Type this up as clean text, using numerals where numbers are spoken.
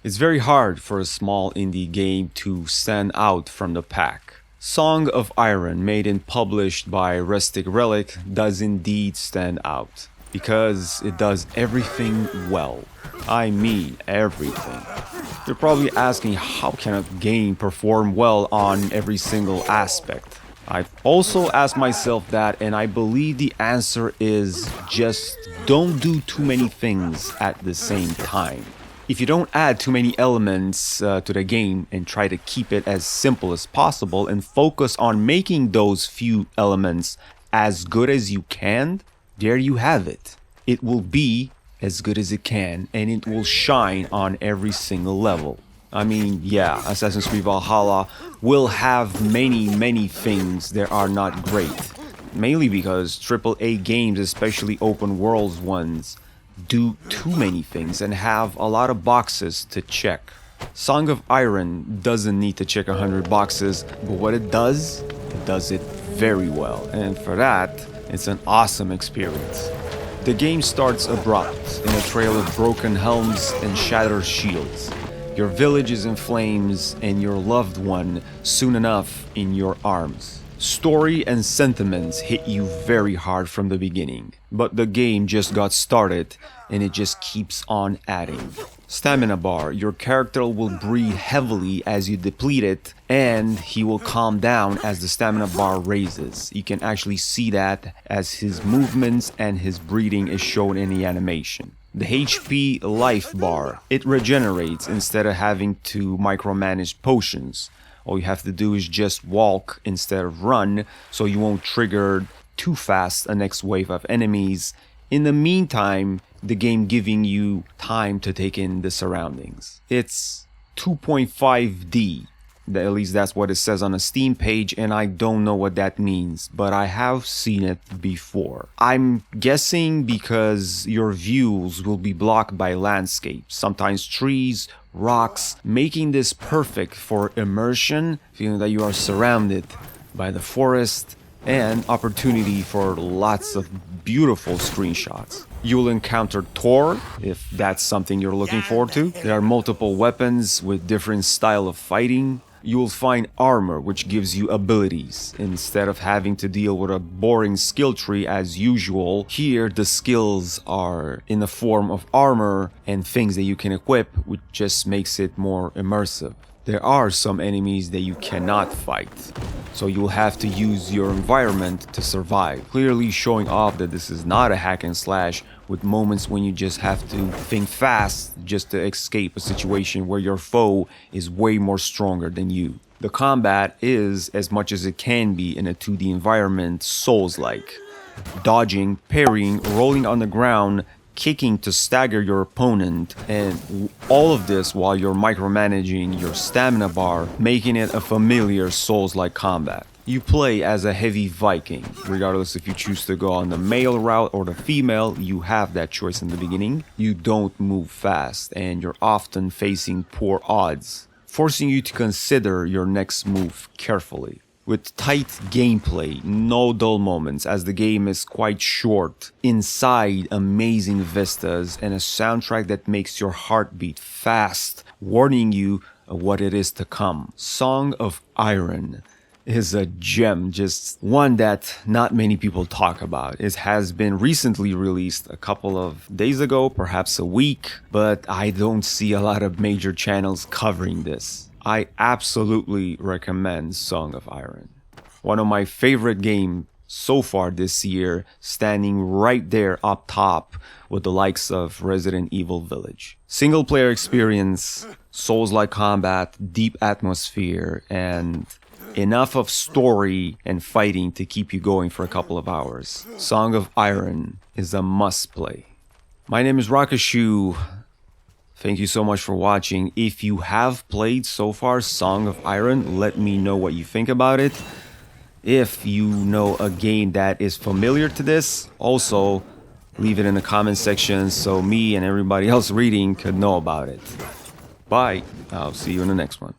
It's very hard for a small indie game to stand out from the pack. Song of Iron, made and published by Relic, does indeed stand out, because it does everything well. I mean everything. You're probably asking, how can a game perform well on every single aspect? I've also asked myself that, and I believe the answer is just don't do too many things at the same time. If you don't add too many elements to the game and try to keep it as simple as possible and focus on making those few elements as good as you can, there you have it. It will be as good as it can, and it will shine on every single level. I mean, yeah, Assassin's Creed Valhalla will have many things that are not great. Mainly because AAA games, especially open worlds ones, do too many things and have a lot of boxes to check. Song of Iron doesn't need to check 100 boxes, but what it does it very well. And for that, it's an awesome experience. The game starts abrupt, in a trail of broken helms and shattered shields. Your village is in flames and your loved one soon enough in your arms. Story and sentiments hit you very hard from the beginning, but the game just got started and it just keeps on adding. Stamina bar, your character will breathe heavily as you deplete it, and he will calm down as the stamina bar raises. You can actually see that as his movements and his breathing is shown in the animation. The HP life bar, it regenerates instead of having to micromanage potions. All you have to do is just walk instead of run, so you won't trigger too fast a next wave of enemies. In the meantime, the game giving you time to take in the surroundings. It's 2.5D. At least that's what it says on a Steam page, and I don't know what that means, but I have seen it before. I'm guessing because your views will be blocked by landscapes, sometimes trees, rocks, making this perfect for immersion, feeling that you are surrounded by the forest, and opportunity for lots of beautiful screenshots. You'll encounter Thor, if that's something you're looking forward to. There are multiple weapons with different style of fighting. You'll find armor, which gives you abilities. Instead of having to deal with a boring skill tree as usual, here the skills are in the form of armor and things that you can equip, which just makes it more immersive. There are some enemies that you cannot fight, so you'll have to use your environment to survive, clearly showing off that this is not a hack and slash with moments when you just have to think fast just to escape a situation where your foe is way more stronger than you. The combat is, as much as it can be in a 2D environment, Souls-like. Dodging, parrying, rolling on the ground, kicking to stagger your opponent, and all of this while you're micromanaging your stamina bar, making it a familiar Souls-like combat. You play as a heavy Viking. Regardless if you choose to go on the male route or the female, you have that choice in the beginning. You don't move fast, and you're often facing poor odds, forcing you to consider your next move carefully. With tight gameplay, no dull moments as the game is quite short, inside amazing vistas and a soundtrack that makes your heart beat fast, warning you of what it is to come. Song of Iron is a gem, just one that not many people talk about. It has been recently released a couple of days ago, perhaps a week, but I don't see a lot of major channels covering this. I absolutely recommend Song of Iron. One of my favorite games so far this year, standing right there up top with the likes of Resident Evil Village. Single player experience, Souls-like combat, deep atmosphere, and enough of story and fighting to keep you going for a couple of hours. Song of Iron is a must play. My name is Rocashu. Thank you so much for watching. If you have played so far Song of Iron, let me know what you think about it. If you know a game that is familiar to this, also leave it in the comment section so me and everybody else reading could know about it. Bye. I'll see you in the next one.